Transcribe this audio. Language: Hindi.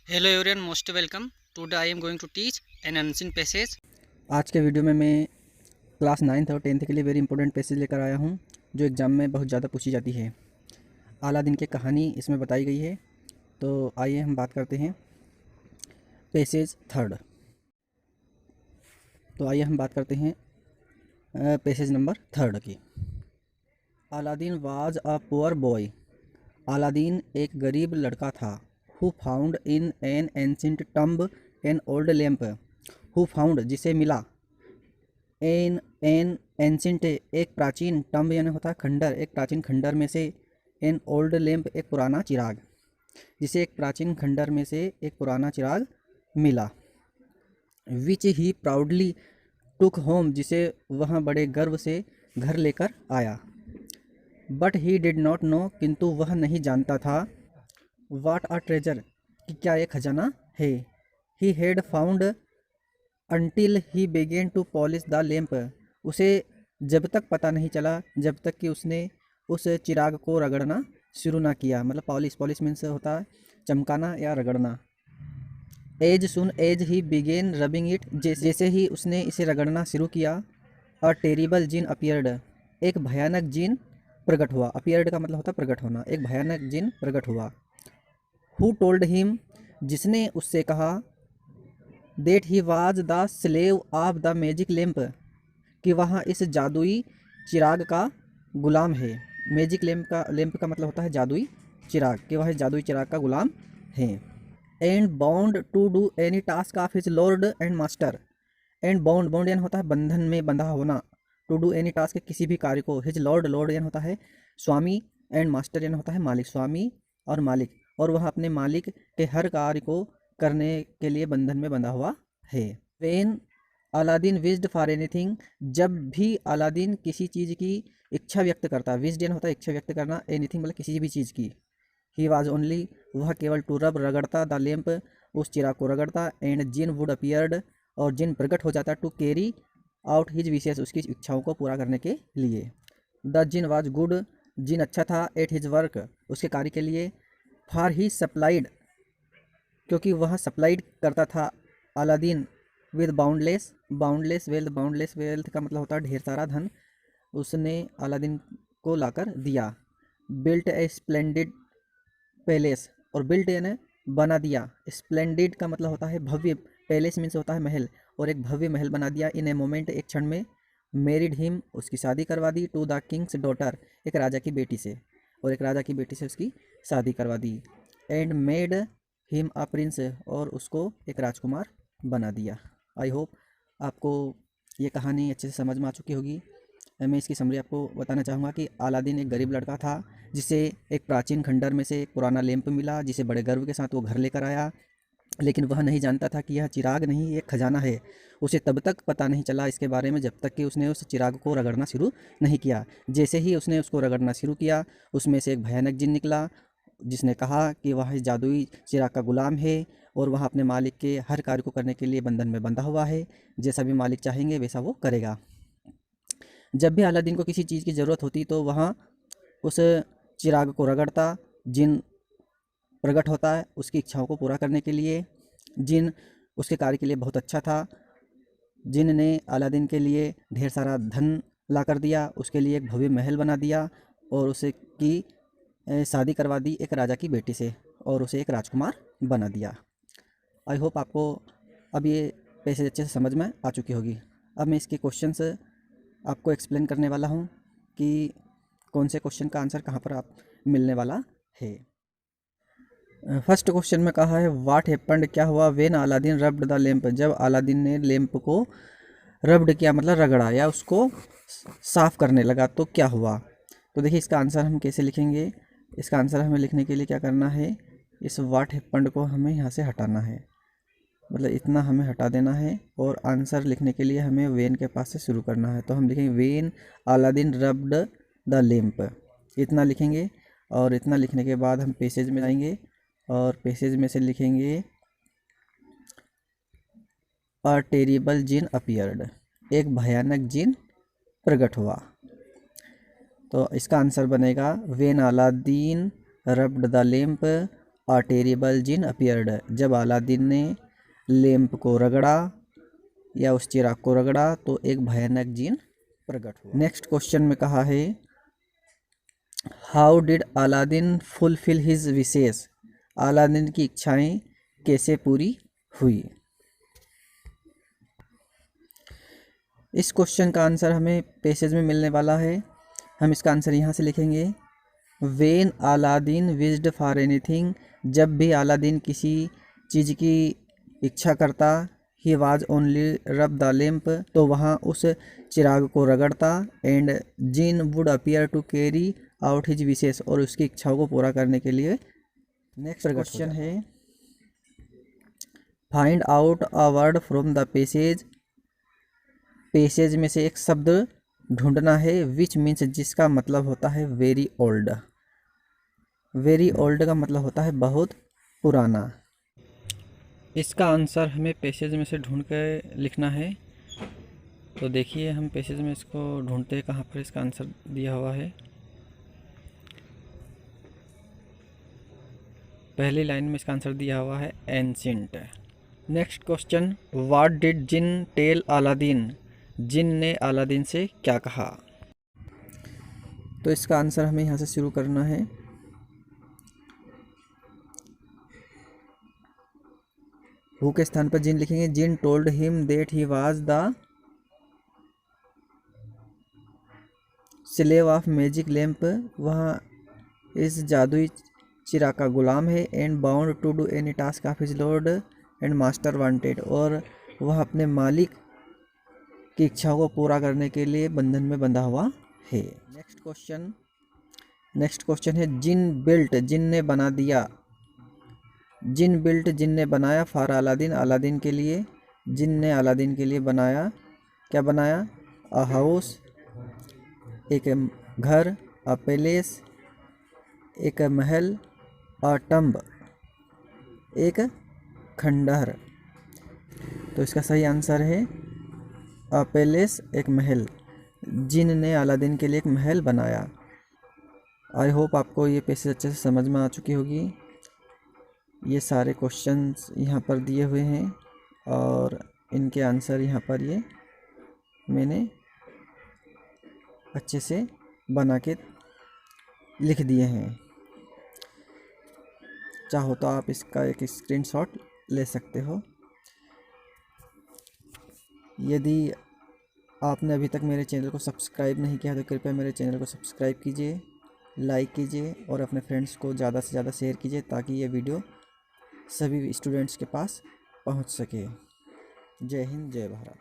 Hello everyone, most welcome. Today I am going to teach an unseen passage. आज के वीडियो में मैं क्लास 9th और 10th के लिए वेरी इंपॉर्टेंट पैसेज लेकर आया हूँ जो एग्ज़ाम में बहुत ज़्यादा पूछी जाती है। अलादीन की कहानी इसमें बताई गई है। तो आइए हम बात करते हैं पैसेज थर्ड। तो आइए हम बात करते हैं पैसेज नंबर थर्ड की। Aladdin was a poor boy. Aladdin एक गरीब लड़का था। Who found in an ancient tomb an old lamp. Who found जिसे मिला, एन एंशिएंट एक प्राचीन, टम्ब यानी होता है खंडर, एक प्राचीन खंडर में से, एन ओल्ड लैम्प एक पुराना चिराग, जिसे एक प्राचीन खंडर में से एक पुराना चिराग मिला। विच ही प्राउडली टुक होम जिसे वह बड़े गर्व से घर लेकर आया। But he did not know किंतु वह नहीं जानता था, वाट आ ट्रेजर कि क्या एक खजाना है। He had found until he began to polish the lamp. उसे जब तक पता नहीं चला जब तक कि उसने उस चिराग को रगड़ना शुरू ना किया। मतलब पॉलिश मीन्स होता है चमकाना या रगड़ना। As soon as he began rubbing it जैसे ही उसने इसे रगड़ना शुरू किया, अ टेरिबल जिन अपियर्ड एक भयानक जिन प्रकट हुआ। अपियर्ड का मतलब होता है प्रकट होना। एक भयानक जिन प्रकट हुआ। हु टोल्ड हिम जिसने उससे कहा, that he was the slave of the magic lamp कि वहाँ इस जादुई चिराग का गुलाम है। मैजिक लैम्प का मतलब होता है जादुई चिराग, कि वह इस जादुई चिराग का गुलाम है। And bound to do any task of his lord and master. And bound यानी होता है बंधन में बंधा होना। टू डू एनी टास्क किसी भी कार्य को। हिज लॉर्ड यानी होता है स्वामी, एंड मास्टर यानी होता है मालिक। स्वामी और मालिक, और वह अपने मालिक के हर कार्य को करने के लिए बंधन में बंधा हुआ है। वेन अलादीन विज्ड फॉर एनीथिंग जब भी अलादीन किसी चीज़ की इच्छा व्यक्त करता। विज्ड यानी होता है इच्छा व्यक्त करना, एनीथिंग मतलब किसी भी चीज़ की। ही वॉज ओनली वह केवल टू रब रगड़ता, द लैम्प उस चिराग को रगड़ता, एंड जिन वुड अपियर्ड और जिन प्रकट हो जाता, टू कैरी आउट हिज विशेष उसकी इच्छाओं को पूरा करने के लिए। द जिन वाज गुड जिन अच्छा था, एट हिज वर्क उसके कार्य के लिए, फॉर ही सप्लाइड क्योंकि वह सप्लाइड करता था अलादीन विद बाउंडलेस वेल्थ का मतलब होता है ढेर सारा धन उसने अलादीन को लाकर दिया। बिल्ट ए स्प्लेंडिड पैलेस, और बिल्ट यानी बना दिया। स्प्लेंडिड का मतलब होता है भव्य, पैलेस मीन्स होता है महल, और एक भव्य महल बना दिया। इन ए मोमेंट एक क्षण में। मैरिड हिम उसकी शादी करवा दी, टू द किंग्स डॉटर एक राजा की बेटी से, और एक राजा की बेटी से उसकी शादी करवा दी। And made him a prince और उसको एक राजकुमार बना दिया। आई होप आपको ये कहानी अच्छे से समझ में आ चुकी होगी। मैं इसकी समरी आपको बताना चाहूँगा कि अलादीन एक गरीब लड़का था जिसे एक प्राचीन खंडर में से एक पुराना लैंप मिला, जिसे बड़े गर्व के साथ वो घर लेकर आया। लेकिन वह नहीं जानता था कि यह चिराग नहीं, एक खजाना है। उसे तब तक पता नहीं चला इसके बारे में जब तक कि उसने उस चिराग को रगड़ना शुरू नहीं किया। जैसे ही उसने उसको रगड़ना शुरू किया, उसमें से एक भयानक जिन निकला जिसने कहा कि वह इस जादुई चिराग का गुलाम है और वह अपने मालिक के हर कार्य को करने के लिए बंधन में बंधा हुआ है। जैसा भी मालिक चाहेंगे वैसा वो करेगा। जब भी अलादीन को किसी चीज़ की ज़रूरत होती तो वहाँ उस चिराग को रगड़ता। जिन प्रकट होता है उसकी इच्छाओं को पूरा करने के लिए। जिन उसके कार्य के लिए बहुत अच्छा था। जिन ने अलादीन के लिए ढेर सारा धन ला कर दिया, उसके लिए एक भव्य महल बना दिया, और उसे की शादी करवा दी एक राजा की बेटी से, और उसे एक राजकुमार बना दिया। आई होप आपको अब ये पैसेज अच्छे से समझ में आ चुकी होगी। अब मैं इसके क्वेश्चंस आपको एक्सप्लेन करने वाला हूँ कि कौन से क्वेश्चन का आंसर कहाँ पर आप मिलने वाला है। फर्स्ट क्वेश्चन में कहा है व्हाट हैपेंड क्या हुआ when Aladdin rubbed the lamp जब अलादीन ने लैम्प को रब्ड किया मतलब रगड़ा या उसको साफ करने लगा तो क्या हुआ। तो देखिए इसका आंसर हम कैसे लिखेंगे। इसका आंसर हमें लिखने के लिए क्या करना है, इस व्हाट हैपेंड को हमें यहाँ से हटाना है, मतलब इतना हमें हटा देना है, और आंसर लिखने के लिए हमें वेन के पास से शुरू करना है। तो हम लिखेंगे when Aladdin rubbed the lamp, इतना लिखेंगे। और इतना लिखने के बाद हम पैसेज में जाएंगे और पैसेज में से लिखेंगे अ टेरिबल जिन अपियर्ड एक भयानक जिन प्रकट हुआ। तो इसका आंसर बनेगा when Aladdin rubbed the lamp a terrible jinn appeared, जब अलादीन ने लैंप को रगड़ा या उस चिराग को रगड़ा तो एक भयानक जिन प्रकट हुआ। नेक्स्ट क्वेश्चन में कहा है how did Aladdin fulfil his wishes, Aladdin की इच्छाएं कैसे पूरी हुई। इस क्वेश्चन का आंसर हमें पैसेज में मिलने वाला है। हम इसका आंसर यहाँ से लिखेंगे, when Aladdin wished for anything, जब भी अलादीन किसी चीज़ की इच्छा करता, he was only rub the lamp, तो वहाँ उस चिराग को रगड़ता, and jinn would appear to carry out his wishes, और उसकी इच्छाओं को पूरा करने के लिए। नेक्स्ट क्वेश्चन है find out a word from the passage, passage में से एक शब्द ढूंढना है, विच मीन्स, जिसका मतलब होता है वेरी ओल्ड। वेरी ओल्ड का मतलब होता है बहुत पुराना। इसका आंसर हमें पैसेज में से ढूंढ कर लिखना है। तो देखिए हम पैसेज में इसको ढूंढते हैं कहाँ पर इसका आंसर दिया हुआ है। पहली लाइन में इसका आंसर दिया हुआ है ancient. Next question, what did jinn tell Aladdin, jinn ने अलादीन से क्या कहा। तो इसका आंसर हमें यहाँ से शुरू करना है। हु के स्थान पर जिन लिखेंगे, जिन told him that he was the slave of magic lamp, वहाँ इस जादुई चिराग का गुलाम है, and bound to do any task of his lord and master wanted, और वह अपने मालिक की इच्छाओं को पूरा करने के लिए बंधन में बंधा हुआ है। नेक्स्ट क्वेश्चन है जिन बिल्ट, जिन ने बना दिया, जिन बिल्ट, जिन ने बनाया, फॉर अलादीन, अलादीन के लिए, जिन ने अलादीन के लिए बनाया, क्या बनाया, अ हाउस, एक घर, अ पैलेस, एक महल, अ टम्ब, एक खंडहर। तो इसका सही आंसर है अ पैलेस, एक महल। जिन ने अलादीन के लिए एक महल बनाया। आई होप आपको ये पैसेज अच्छे से समझ में आ चुकी होगी। ये सारे क्वेश्चंस यहाँ पर दिए हुए हैं और इनके आंसर यहाँ पर ये मैंने अच्छे से बना के लिख दिए हैं। चाहो तो आप इसका एक स्क्रीनशॉट ले सकते हो। यदि आपने अभी तक मेरे चैनल को सब्सक्राइब नहीं किया तो कृपया मेरे चैनल को सब्सक्राइब कीजिए, लाइक कीजिए और अपने फ्रेंड्स को ज़्यादा से ज़्यादा शेयर कीजिए ताकि ये वीडियो सभी स्टूडेंट्स के पास पहुंच सके। जय हिंद, जय भारत।